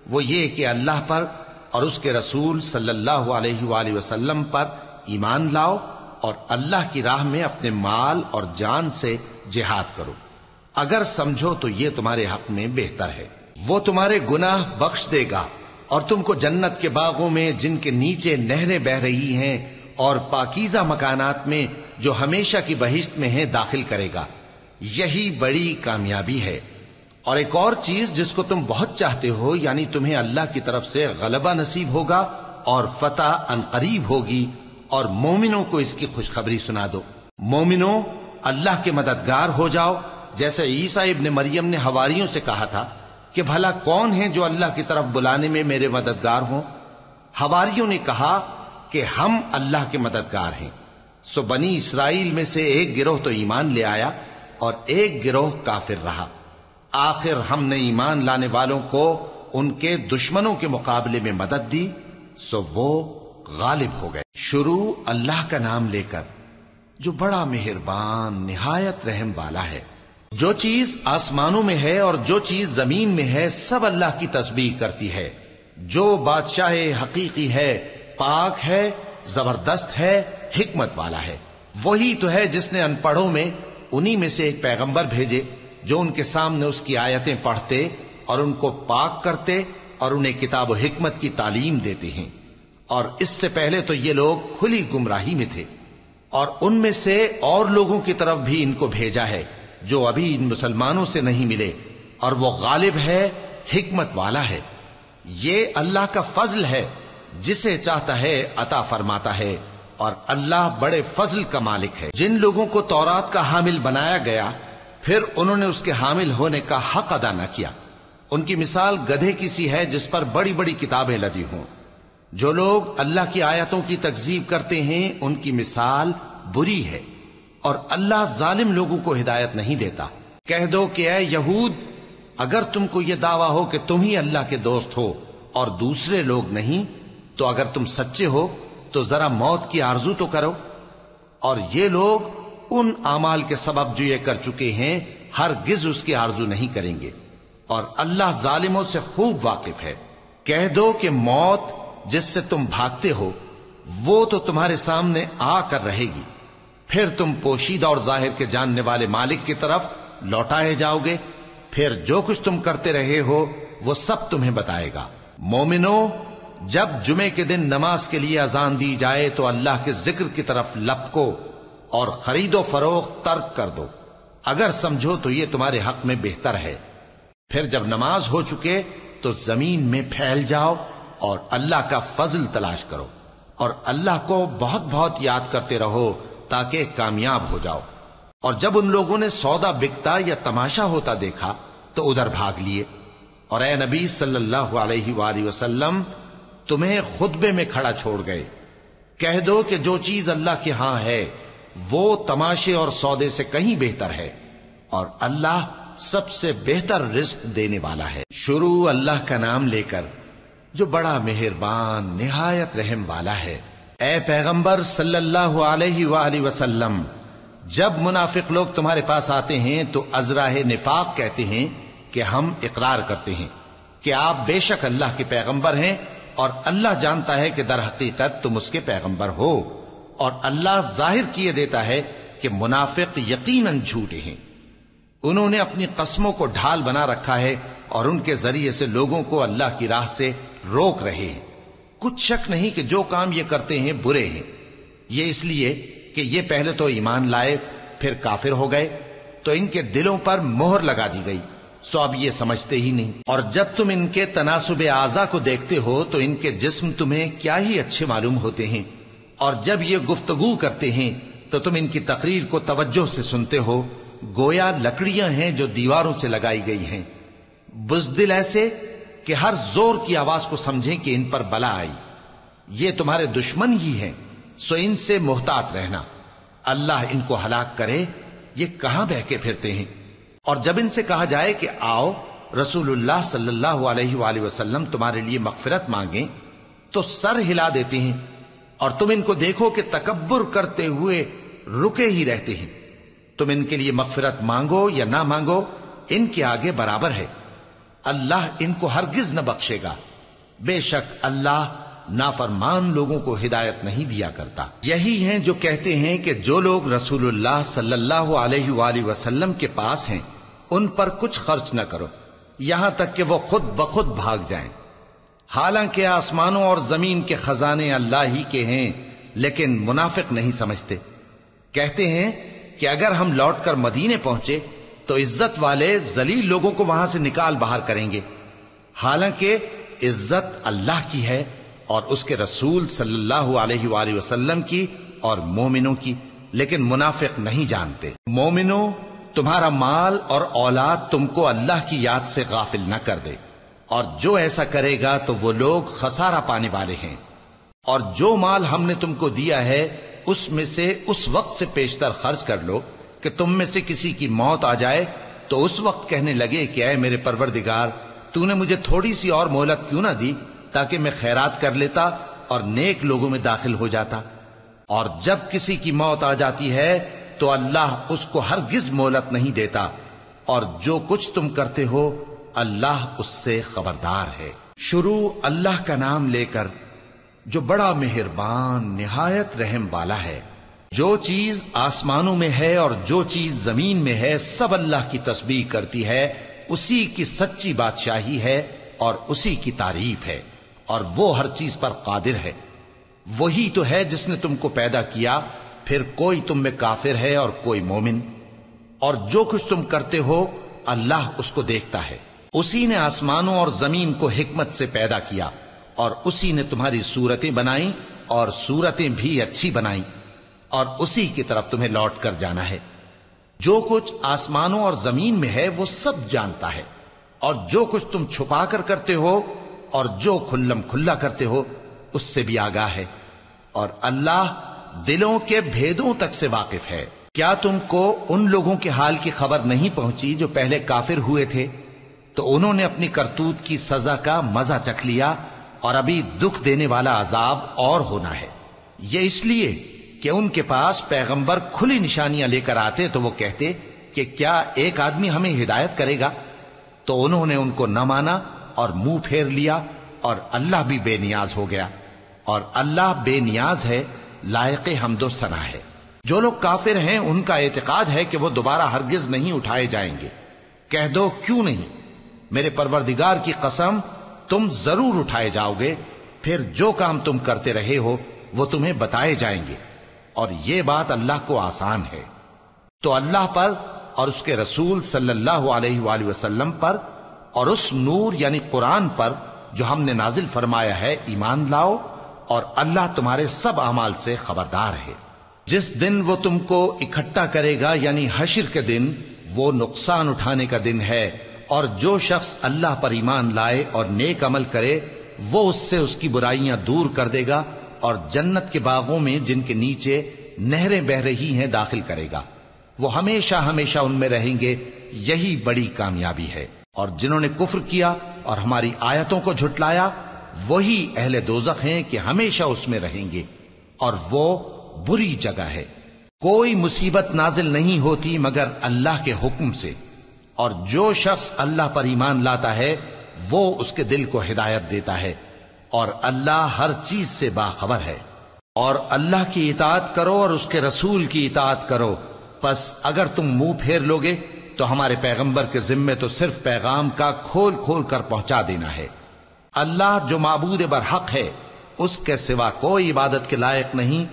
وہ یہ کہ اللہ پر اور اس کے رسول صلی اللہ علیہ وآلہ وسلم پر ایمان لاؤ، اور اللہ کی راہ میں اپنے مال اور جان سے جہاد کرو، اگر سمجھو تو یہ تمہارے حق میں بہتر ہے۔ وہ تمہارے گناہ بخش دے گا اور تم کو جنت کے باغوں میں جن کے نیچے نہریں بہ رہی ہیں اور پاکیزہ مکانات میں جو ہمیشہ کی بہشت میں ہیں داخل کرے گا۔ یہی بڑی کامیابی ہے۔ اور ایک اور چیز جس کو تم بہت چاہتے ہو، یعنی تمہیں اللہ کی طرف سے غلبہ نصیب ہوگا اور فتح عنقریب ہوگی، اور مومنوں کو اس کی خوشخبری سنا دو۔ مومنوں، اللہ کے مددگار ہو جاؤ، جیسے عیسیٰ ابن مریم نے حواریوں سے کہا تھا کہ بھلا کون ہے جو اللہ کی طرف بلانے میں میرے مددگار ہوں؟ حواریوں نے کہا کہ ہم اللہ کے مددگار ہیں۔ سو بنی اسرائیل میں سے ایک گروہ تو ایمان لے آیا اور ایک گروہ کافر رہا۔ آخر ہم نے ایمان لانے والوں کو ان کے دشمنوں کے مقابلے میں مدد دی، سو وہ غالب ہو گئے۔ شروع اللہ کا نام لے کر جو بڑا مہربان نہایت رحم والا ہے۔ جو چیز آسمانوں میں ہے اور جو چیز زمین میں ہے سب اللہ کی تسبیح کرتی ہے۔ جو بادشاہ حقیقی ہے، پاک ہے، زبردست ہے، حکمت والا ہے۔ وہی تو ہے جس نے ان پڑھوں میں انہی میں سے ایک پیغمبر بھیجے جو ان کے سامنے اس کی آیتیں پڑھتے اور ان کو پاک کرتے اور انہیں کتاب و حکمت کی تعلیم دیتے ہیں۔ اور اس سے پہلے تو یہ لوگ کھلی گمراہی میں تھے، اور ان میں سے اور لوگوں کی طرف بھی ان کو بھیجا ہے جو ابھی ان مسلمانوں سے نہیں ملے، اور وہ غالب ہے، حکمت والا ہے۔ یہ اللہ کا فضل ہے، جسے چاہتا ہے عطا فرماتا ہے، اور اللہ بڑے فضل کا مالک ہے۔ جن لوگوں کو تورات کا حامل بنایا گیا پھر انہوں نے اس کے حامل ہونے کا حق ادا نہ کیا، ان کی مثال گدھے کی سی ہے جس پر بڑی بڑی کتابیں لدی ہوں۔ جو لوگ اللہ کی آیتوں کی تکذیب کرتے ہیں ان کی مثال بری ہے، اور اللہ ظالم لوگوں کو ہدایت نہیں دیتا۔ کہہ دو کہ اے یہود، اگر تم کو یہ دعویٰ ہو کہ تم ہی اللہ کے دوست ہو اور دوسرے لوگ نہیں، تو اگر تم سچے ہو تو ذرا موت کی آرزو تو کرو۔ اور یہ لوگ ان اعمال کے سبب جو یہ کر چکے ہیں ہرگز اس کی آرزو نہیں کریں گے، اور اللہ ظالموں سے خوب واقف ہے۔ کہہ دو کہ موت جس سے تم بھاگتے ہو وہ تو تمہارے سامنے آ کر رہے گی، پھر تم پوشیدہ اور ظاہر کے جاننے والے مالک کی طرف لوٹائے جاؤ گے، پھر جو کچھ تم کرتے رہے ہو وہ سب تمہیں بتائے گا۔ مومنو، جب جمعے کے دن نماز کے لیے اذان دی جائے تو اللہ کے ذکر کی طرف لپکو اور خرید و فروخت ترک کر دو، اگر سمجھو تو یہ تمہارے حق میں بہتر ہے۔ پھر جب نماز ہو چکے تو زمین میں پھیل جاؤ اور اللہ کا فضل تلاش کرو، اور اللہ کو بہت بہت یاد کرتے رہو تاکہ کامیاب ہو جاؤ۔ اور جب ان لوگوں نے سودا بکتا یا تماشا ہوتا دیکھا تو ادھر بھاگ لیے، اور اے نبی صلی اللہ علیہ وآلہ وسلم تمہیں خطبے میں کھڑا چھوڑ گئے۔ کہہ دو کہ جو چیز اللہ کے ہاں ہے وہ تماشے اور سودے سے کہیں بہتر ہے، اور اللہ سب سے بہتر رزق دینے والا ہے۔ شروع اللہ کا نام لے کر جو بڑا مہربان نہایت رحم والا ہے۔ اے پیغمبر صلی اللہ علیہ وآلہ وسلم، جب منافق لوگ تمہارے پاس آتے ہیں تو ازراہ نفاق کہتے ہیں کہ ہم اقرار کرتے ہیں کہ آپ بے شک اللہ کے پیغمبر ہیں، اور اللہ جانتا ہے کہ در حقیقت تم اس کے پیغمبر ہو، اور اللہ ظاہر کیے دیتا ہے کہ منافق یقیناً جھوٹے ہیں۔ انہوں نے اپنی قسموں کو ڈھال بنا رکھا ہے اور ان کے ذریعے سے لوگوں کو اللہ کی راہ سے روک رہے ہیں۔ کچھ شک نہیں کہ جو کام یہ کرتے ہیں برے ہیں، یہ اس لیے کہ یہ پہلے تو ایمان لائے پھر کافر ہو گئے، تو ان کے دلوں پر مہر لگا دی گئی، سو اب یہ سمجھتے ہی نہیں۔ اور جب تم ان کے تناسب اعضاء کو دیکھتے ہو تو ان کے جسم تمہیں کیا ہی اچھے معلوم ہوتے ہیں، اور جب یہ گفتگو کرتے ہیں تو تم ان کی تقریر کو توجہ سے سنتے ہو، گویا لکڑیاں ہیں جو دیواروں سے لگائی گئی ہیں، بزدل ایسے کہ ہر زور کی آواز کو سمجھیں کہ ان پر بلا آئی۔ یہ تمہارے دشمن ہی ہیں، سو ان سے محتاط رہنا، اللہ ان کو ہلاک کرے، یہ کہاں بہکے پھرتے ہیں۔ اور جب ان سے کہا جائے کہ آؤ رسول اللہ صلی اللہ علیہ وآلہ وسلم تمہارے لیے مغفرت مانگیں، تو سر ہلا دیتے ہیں، اور تم ان کو دیکھو کہ تکبر کرتے ہوئے رکے ہی رہتے ہیں۔ تم ان کے لیے مغفرت مانگو یا نہ مانگو، ان کے آگے برابر ہے، اللہ ان کو ہرگز نہ بخشے گا، بے شک اللہ نافرمان لوگوں کو ہدایت نہیں دیا کرتا۔ یہی ہیں جو کہتے ہیں کہ جو لوگ رسول اللہ صلی اللہ علیہ وآلہ وسلم کے پاس ہیں ان پر کچھ خرچ نہ کرو یہاں تک کہ وہ خود بخود بھاگ جائیں۔ حالانکہ آسمانوں اور زمین کے خزانے اللہ ہی کے ہیں، لیکن منافق نہیں سمجھتے۔ کہتے ہیں کہ اگر ہم لوٹ کر مدینے پہنچے تو عزت والے ذلیل لوگوں کو وہاں سے نکال باہر کریں گے، حالانکہ عزت اللہ کی ہے اور اس کے رسول صلی اللہ علیہ وآلہ وسلم کی اور مومنوں کی، لیکن منافق نہیں جانتے۔ مومنوں، تمہارا مال اور اولاد تم کو اللہ کی یاد سے غافل نہ کر دے، اور جو ایسا کرے گا تو وہ لوگ خسارہ پانے والے ہیں۔ اور جو مال ہم نے تم کو دیا ہے اس میں سے اس وقت سے پیشتر خرچ کر لو کہ تم میں سے کسی کی موت آ جائے تو اس وقت کہنے لگے کہ اے میرے پروردگار، تو نے مجھے تھوڑی سی اور مہلت کیوں نہ دی تاکہ میں خیرات کر لیتا اور نیک لوگوں میں داخل ہو جاتا۔ اور جب کسی کی موت آ جاتی ہے تو اللہ اس کو ہرگز مہلت نہیں دیتا، اور جو کچھ تم کرتے ہو اللہ اس سے خبردار ہے۔ شروع اللہ کا نام لے کر جو بڑا مہربان نہایت رحم والا ہے۔ جو چیز آسمانوں میں ہے اور جو چیز زمین میں ہے سب اللہ کی تسبیح کرتی ہے، اسی کی سچی بادشاہی ہے اور اسی کی تعریف ہے، اور وہ ہر چیز پر قادر ہے۔ وہی تو ہے جس نے تم کو پیدا کیا، پھر کوئی تم میں کافر ہے اور کوئی مومن، اور جو کچھ تم کرتے ہو اللہ اس کو دیکھتا ہے۔ اسی نے آسمانوں اور زمین کو حکمت سے پیدا کیا، اور اسی نے تمہاری صورتیں بنائیں اور صورتیں بھی اچھی بنائیں، اور اسی کی طرف تمہیں لوٹ کر جانا ہے۔ جو کچھ آسمانوں اور زمین میں ہے وہ سب جانتا ہے، اور جو کچھ تم چھپا کر کرتے ہو اور جو کھلم کھلا کرتے ہو اس سے بھی آگاہ ہے، اور اللہ دلوں کے بھیدوں تک سے واقف ہے۔ کیا تم کو ان لوگوں کے حال کی خبر نہیں پہنچی جو پہلے کافر ہوئے تھے؟ تو انہوں نے اپنی کرتوت کی سزا کا مزہ چکھ لیا، اور ابھی دکھ دینے والا عذاب اور ہونا ہے۔ یہ اس لیے کہ ان کے پاس پیغمبر کھلی نشانیاں لے کر آتے تو وہ کہتے کہ کیا ایک آدمی ہمیں ہدایت کرے گا؟ تو انہوں نے ان کو نہ مانا اور منہ پھیر لیا، اور اللہ بھی بے نیاز ہو گیا، اور اللہ بے نیاز ہے، لائق حمد و ثنا ہے۔ جو لوگ کافر ہیں ان کا اعتقاد ہے کہ وہ دوبارہ ہرگز نہیں اٹھائے جائیں گے۔ کہہ دو کیوں نہیں؟ میرے پروردگار کی قسم تم ضرور اٹھائے جاؤ گے، پھر جو کام تم کرتے رہے ہو وہ تمہیں بتائے جائیں گے، اور یہ بات اللہ کو آسان ہے۔ تو اللہ پر اور اس کے رسول صلی اللہ علیہ وآلہ وسلم پر اور اس نور یعنی قرآن پر جو ہم نے نازل فرمایا ہے ایمان لاؤ، اور اللہ تمہارے سب اعمال سے خبردار ہے۔ جس دن وہ تم کو اکٹھا کرے گا یعنی حشر کے دن، وہ نقصان اٹھانے کا دن ہے، اور جو شخص اللہ پر ایمان لائے اور نیک عمل کرے وہ اس سے اس کی برائیاں دور کر دے گا، اور جنت کے باغوں میں جن کے نیچے نہریں بہ رہی ہیں داخل کرے گا۔ وہ ہمیشہ ہمیشہ ان میں رہیں گے، یہی بڑی کامیابی ہے۔ اور جنہوں نے کفر کیا اور ہماری آیتوں کو جھٹلایا وہی اہل دوزخ ہیں کہ ہمیشہ اس میں رہیں گے، اور وہ بری جگہ ہے۔ کوئی مصیبت نازل نہیں ہوتی مگر اللہ کے حکم سے، اور جو شخص اللہ پر ایمان لاتا ہے وہ اس کے دل کو ہدایت دیتا ہے، اور اللہ ہر چیز سے باخبر ہے۔ اور اللہ کی اطاعت کرو اور اس کے رسول کی اطاعت کرو، پس اگر تم منہ پھیر لوگے تو ہمارے پیغمبر کے ذمے تو صرف پیغام کا کھول کھول کر پہنچا دینا ہے۔ اللہ جو معبود برحق ہے اس کے سوا کوئی عبادت کے لائق نہیں،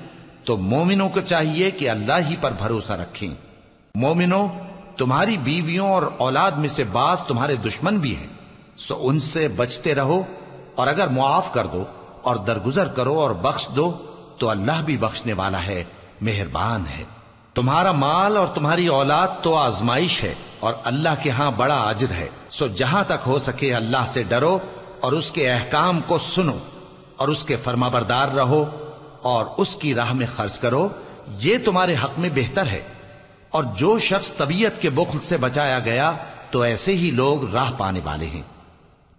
تو مومنوں کو چاہیے کہ اللہ ہی پر بھروسہ رکھیں۔ مومنوں، تمہاری بیویوں اور اولاد میں سے بعض تمہارے دشمن بھی ہیں، سو ان سے بچتے رہو، اور اگر معاف کر دو اور درگزر کرو اور بخش دو تو اللہ بھی بخشنے والا ہے، مہربان ہے۔ تمہارا مال اور تمہاری اولاد تو آزمائش ہے، اور اللہ کے ہاں بڑا اجر ہے، سو جہاں تک ہو سکے اللہ سے ڈرو اور اس کے احکام کو سنو اور اس کے فرمانبردار رہو اور اس کی راہ میں خرچ کرو، یہ تمہارے حق میں بہتر ہے۔ اور جو شخص طبیعت کے بخل سے بچایا گیا تو ایسے ہی لوگ راہ پانے والے ہیں۔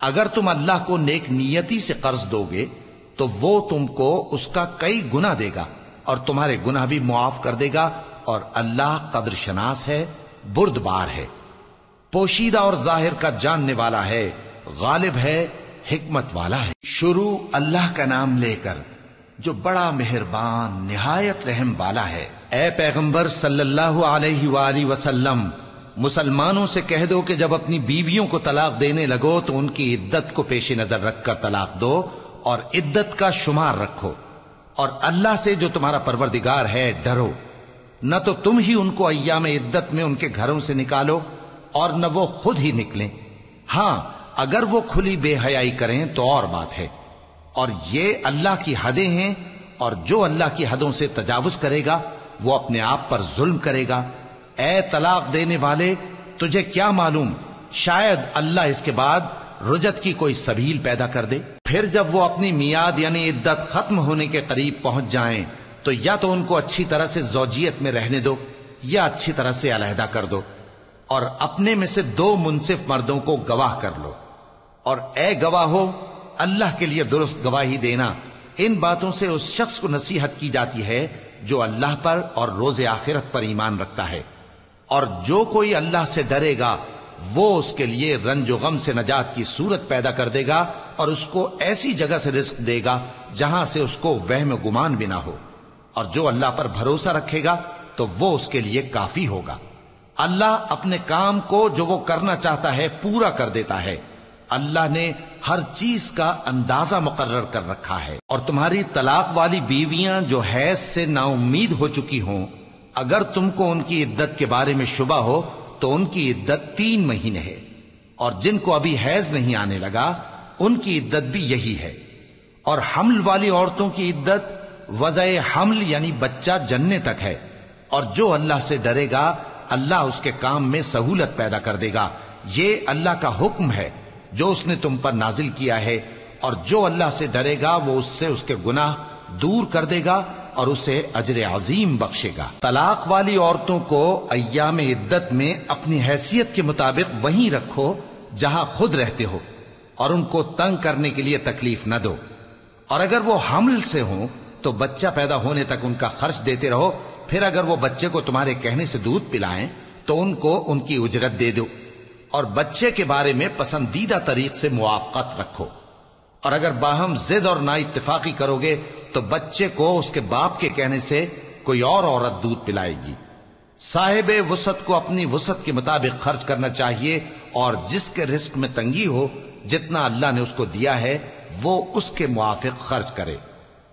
اگر تم اللہ کو نیک نیتی سے قرض دو گے تو وہ تم کو اس کا کئی گنا دے گا اور تمہارے گناہ بھی معاف کر دے گا، اور اللہ قدر شناس ہے، بردبار ہے، پوشیدہ اور ظاہر کا جاننے والا ہے، غالب ہے، حکمت والا ہے۔ شروع اللہ کا نام لے کر جو بڑا مہربان نہایت رحم والا ہے۔ اے پیغمبر صلی اللہ علیہ وآلہ وسلم، مسلمانوں سے کہہ دو کہ جب اپنی بیویوں کو طلاق دینے لگو تو ان کی عدت کو پیش نظر رکھ کر طلاق دو اور عدت کا شمار رکھو، اور اللہ سے جو تمہارا پروردگار ہے ڈرو، نہ تو تم ہی ان کو ایام عدت میں ان کے گھروں سے نکالو اور نہ وہ خود ہی نکلیں، ہاں اگر وہ کھلی بے حیائی کریں تو اور بات ہے، اور یہ اللہ کی حدیں ہیں، اور جو اللہ کی حدوں سے تجاوز کرے گا وہ اپنے آپ پر ظلم کرے گا۔ اے طلاق دینے والے، تجھے کیا معلوم شاید اللہ اس کے بعد رجعت کی کوئی سبیل پیدا کر دے۔ پھر جب وہ اپنی میعاد یعنی عدت ختم ہونے کے قریب پہنچ جائیں تو یا تو ان کو اچھی طرح سے زوجیت میں رہنے دو یا اچھی طرح سے علیحدہ کر دو، اور اپنے میں سے 2 منصف مردوں کو گواہ کر لو، اور اے گواہو اللہ کے لیے درست گواہی دینا۔ ان باتوں سے اس شخص کو نصیحت کی جاتی ہے جو اللہ پر اور روز آخرت پر ایمان رکھتا ہے، اور جو کوئی اللہ سے ڈرے گا وہ اس کے لیے رنج و غم سے نجات کی صورت پیدا کر دے گا، اور اس کو ایسی جگہ سے رزق دے گا جہاں سے اس کو وہم و گمان بھی نہ ہو، اور جو اللہ پر بھروسہ رکھے گا تو وہ اس کے لیے کافی ہوگا۔ اللہ اپنے کام کو جو وہ کرنا چاہتا ہے پورا کر دیتا ہے۔ اللہ نے ہر چیز کا اندازہ مقرر کر رکھا ہے۔ اور تمہاری طلاق والی بیویاں جو حیض سے نا امید ہو چکی ہوں، اگر تم کو ان کی عدت کے بارے میں شبہ ہو تو ان کی عدت 3 مہینے ہے، اور جن کو ابھی حیض نہیں آنے لگا ان کی عدت بھی یہی ہے۔ اور حمل والی عورتوں کی عدت وضع حمل یعنی بچہ جننے تک ہے، اور جو اللہ سے ڈرے گا اللہ اس کے کام میں سہولت پیدا کر دے گا۔ یہ اللہ کا حکم ہے جو اس نے تم پر نازل کیا ہے، اور جو اللہ سے ڈرے گا وہ اس سے اس کے گناہ دور کر دے گا اور اسے اجر عظیم بخشے گا۔ طلاق والی عورتوں کو ایام عدت میں اپنی حیثیت کے مطابق وہیں رکھو جہاں خود رہتے ہو، اور ان کو تنگ کرنے کے لیے تکلیف نہ دو، اور اگر وہ حمل سے ہوں تو بچہ پیدا ہونے تک ان کا خرچ دیتے رہو، پھر اگر وہ بچے کو تمہارے کہنے سے دودھ پلائیں تو ان کو ان کی اجرت دے دو، اور بچے کے بارے میں پسندیدہ طریق سے موافقت رکھو، اور اگر باہم ضد اور نا اتفاقی کرو گے تو بچے کو اس کے باپ کے کہنے سے کوئی اور عورت دودھ پلائے گی۔ صاحب وسعت کو اپنی وسعت کے مطابق خرچ کرنا چاہیے، اور جس کے رزق میں تنگی ہو جتنا اللہ نے اس کو دیا ہے وہ اس کے موافق خرچ کرے۔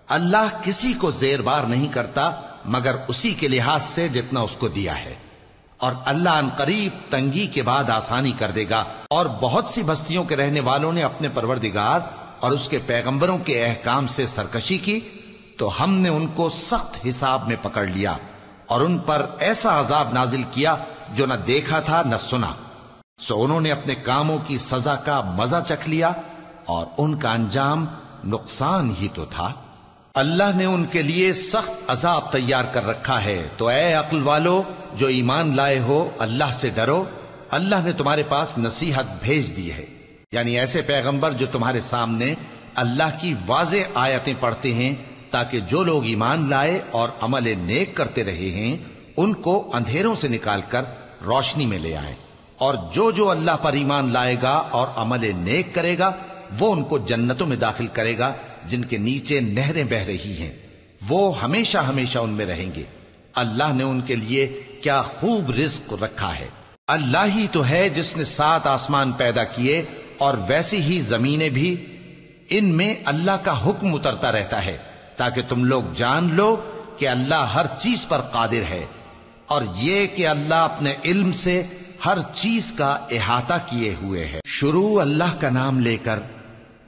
اللہ کسی کو زیر بار نہیں کرتا مگر اسی کے لحاظ سے جتنا اس کو دیا ہے، اور اللہ ان قریب تنگی کے بعد آسانی کر دے گا۔ اور بہت سی بستیوں کے رہنے والوں نے اپنے پروردگار اور اس کے پیغمبروں کے احکام سے سرکشی کی تو ہم نے ان کو سخت حساب میں پکڑ لیا، اور ان پر ایسا عذاب نازل کیا جو نہ دیکھا تھا نہ سنا، سو انہوں نے اپنے کاموں کی سزا کا مزہ چکھ لیا، اور ان کا انجام نقصان ہی تو تھا۔ اللہ نے ان کے لیے سخت عذاب تیار کر رکھا ہے، تو اے عقل والو جو ایمان لائے ہو اللہ سے ڈرو۔ اللہ نے تمہارے پاس نصیحت بھیج دی ہے، یعنی ایسے پیغمبر جو تمہارے سامنے اللہ کی واضح آیتیں پڑھتے ہیں تاکہ جو لوگ ایمان لائے اور عمل نیک کرتے رہے ہیں ان کو اندھیروں سے نکال کر روشنی میں لے آئیں، اور جو اللہ پر ایمان لائے گا اور عمل نیک کرے گا وہ ان کو جنتوں میں داخل کرے گا جن کے نیچے نہریں بہ رہی ہیں، وہ ہمیشہ ہمیشہ ان میں رہیں گے۔ اللہ نے ان کے لیے کیا خوب رزق رکھا ہے۔ اللہ ہی تو ہے جس نے 7 آسمان پیدا کیے اور ویسی ہی زمینیں بھی، ان میں اللہ کا حکم اترتا رہتا ہے تاکہ تم لوگ جان لو کہ اللہ ہر چیز پر قادر ہے، اور یہ کہ اللہ اپنے علم سے ہر چیز کا احاطہ کیے ہوئے ہے۔ شروع اللہ کا نام لے کر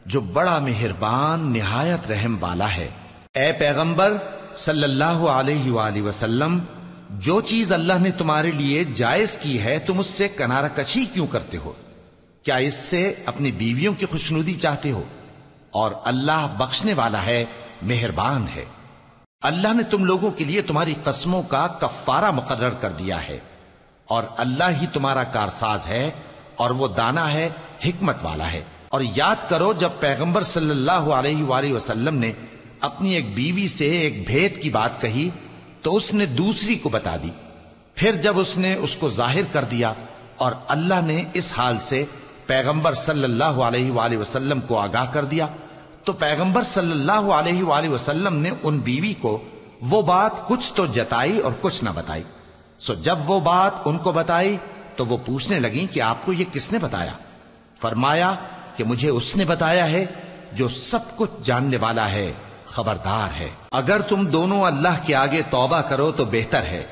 جو بڑا مہربان نہایت رحم والا ہے۔ اے پیغمبر صلی اللہ علیہ وآلہ وسلم، جو چیز اللہ نے تمہارے لیے جائز کی ہے تم اس سے کنارہ کشی کیوں کرتے ہو؟ کیا اس سے اپنی بیویوں کی خوشنودی چاہتے ہو؟ اور اللہ بخشنے والا ہے، مہربان ہے۔ اللہ نے تم لوگوں کے لیے تمہاری قسموں کا کفارہ مقرر کر دیا ہے، اور اللہ ہی تمہارا کارساز ہے، اور وہ دانا ہے، حکمت والا ہے۔ اور یاد کرو جب پیغمبر صلی اللہ علیہ وآلہ وسلم نے اپنی ایک بیوی سے ایک بھید کی بات کہی تو اس نے دوسری کو بتا دی، پھر جب اس نے اس کو ظاہر کر دیا اور اللہ نے اس حال سے پیغمبر صلی اللہ علیہ وآلہ وسلم کو آگاہ کر دیا تو پیغمبر صلی اللہ علیہ وآلہ وسلم نے ان بیوی کو وہ بات کچھ تو جتائی اور کچھ نہ بتائی۔ سو جب وہ بات ان کو بتائی تو وہ پوچھنے لگیں کہ آپ کو یہ کس نے بتایا؟ فرمایا کہ مجھے اس نے بتایا ہے جو سب کچھ جاننے والا ہے، خبردار ہے۔ اگر تم دونوں اللہ کے آگے توبہ کرو تو بہتر ہے،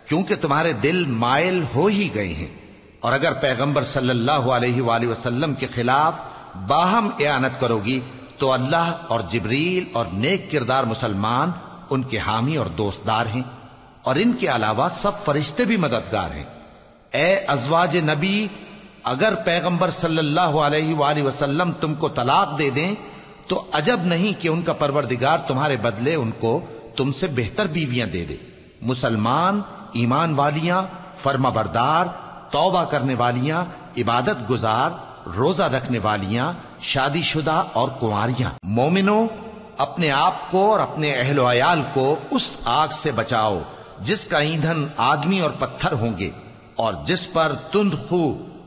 کیونکہ تمہارے دل مائل ہو ہی گئے ہیں، اور اگر پیغمبر صلی اللہ علیہ وآلہ وسلم کے خلاف باہم اعانت کرو گی تو اللہ اور جبریل اور نیک کردار مسلمان ان کے حامی اور دوستدار ہیں، اور ان کے علاوہ سب فرشتے بھی مددگار ہیں۔ اے ازواج نبی، اگر پیغمبر صلی اللہ علیہ وآلہ وسلم تم کو طلاق دے دیں تو عجب نہیں کہ ان کا پروردگار تمہارے بدلے ان کو تم سے بہتر بیویاں دے دے، مسلمان، ایمان والیاں، فرما بردار، توبہ کرنے والیاں، عبادت گزار، روزہ رکھنے والیاں، شادی شدہ اور کنواریاں۔ مومنوں، اپنے آپ کو اور اپنے اہل و عیال کو اس آگ سے بچاؤ جس کا ایندھن آدمی اور پتھر ہوں گے، اور جس پر تند خو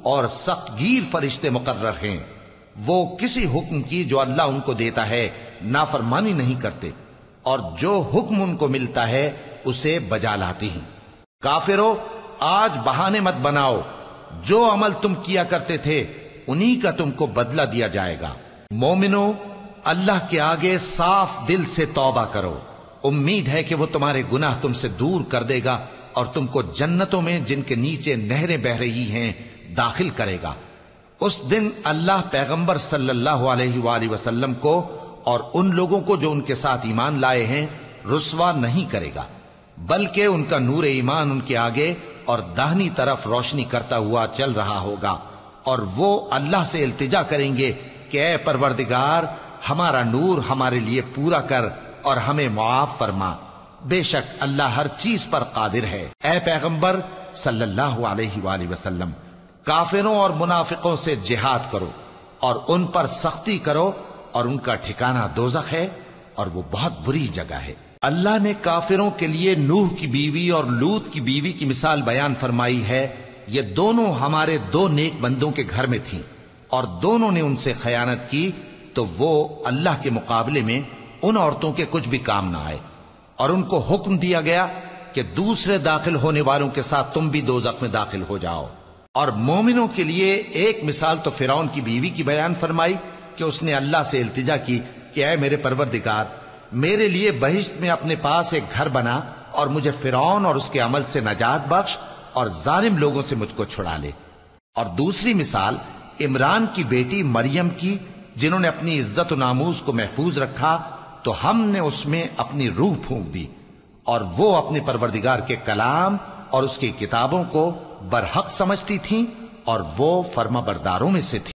اور سخت گیر فرشتے مقرر ہیں۔ وہ کسی حکم کی جو اللہ ان کو دیتا ہے نافرمانی نہیں کرتے، اور جو حکم ان کو ملتا ہے اسے بجا لاتے ہیں۔ کافرو، آج بہانے مت بناؤ، جو عمل تم کیا کرتے تھے انہی کا تم کو بدلہ دیا جائے گا۔ مومنو، اللہ کے آگے صاف دل سے توبہ کرو، امید ہے کہ وہ تمہارے گناہ تم سے دور کر دے گا اور تم کو جنتوں میں جن کے نیچے نہریں بہ رہی ہیں داخل کرے گا۔ اس دن اللہ پیغمبر صلی اللہ علیہ وآلہ وسلم کو اور ان لوگوں کو جو ان کے ساتھ ایمان لائے ہیں رسوا نہیں کرے گا، بلکہ ان کا نور ایمان ان کے آگے اور داہنی طرف روشنی کرتا ہوا چل رہا ہوگا، اور وہ اللہ سے التجا کریں گے کہ اے پروردگار، ہمارا نور ہمارے لیے پورا کر اور ہمیں معاف فرما، بے شک اللہ ہر چیز پر قادر ہے۔ اے پیغمبر صلی اللہ علیہ وآلہ وسلم، کافروں اور منافقوں سے جہاد کرو اور ان پر سختی کرو، اور ان کا ٹھکانہ دوزخ ہے اور وہ بہت بری جگہ ہے۔ اللہ نے کافروں کے لیے نوح کی بیوی اور لوط کی بیوی کی مثال بیان فرمائی ہے۔ یہ دونوں ہمارے دو نیک بندوں کے گھر میں تھیں، اور دونوں نے ان سے خیانت کی تو وہ اللہ کے مقابلے میں ان عورتوں کے کچھ بھی کام نہ آئے، اور ان کو حکم دیا گیا کہ دوسرے داخل ہونے والوں کے ساتھ تم بھی دوزخ میں داخل ہو جاؤ۔ اور مومنوں کے لیے ایک مثال تو فرعون کی بیوی کی بیان فرمائی کہ اس نے اللہ سے التجا کی کہ اے میرے پروردگار، میرے لیے بہشت میں اپنے پاس ایک گھر بنا اور مجھے فرعون اور اس کے عمل سے نجات بخش اور ظالم لوگوں سے مجھ کو چھڑا لے۔ اور دوسری مثال عمران کی بیٹی مریم کی، جنہوں نے اپنی عزت و ناموس کو محفوظ رکھا تو ہم نے اس میں اپنی روح پھونک دی، اور وہ اپنے پروردگار کے کلام اور اس کی کتابوں کو برحق سمجھتی تھیں، اور وہ فرما برداروں میں سے تھی۔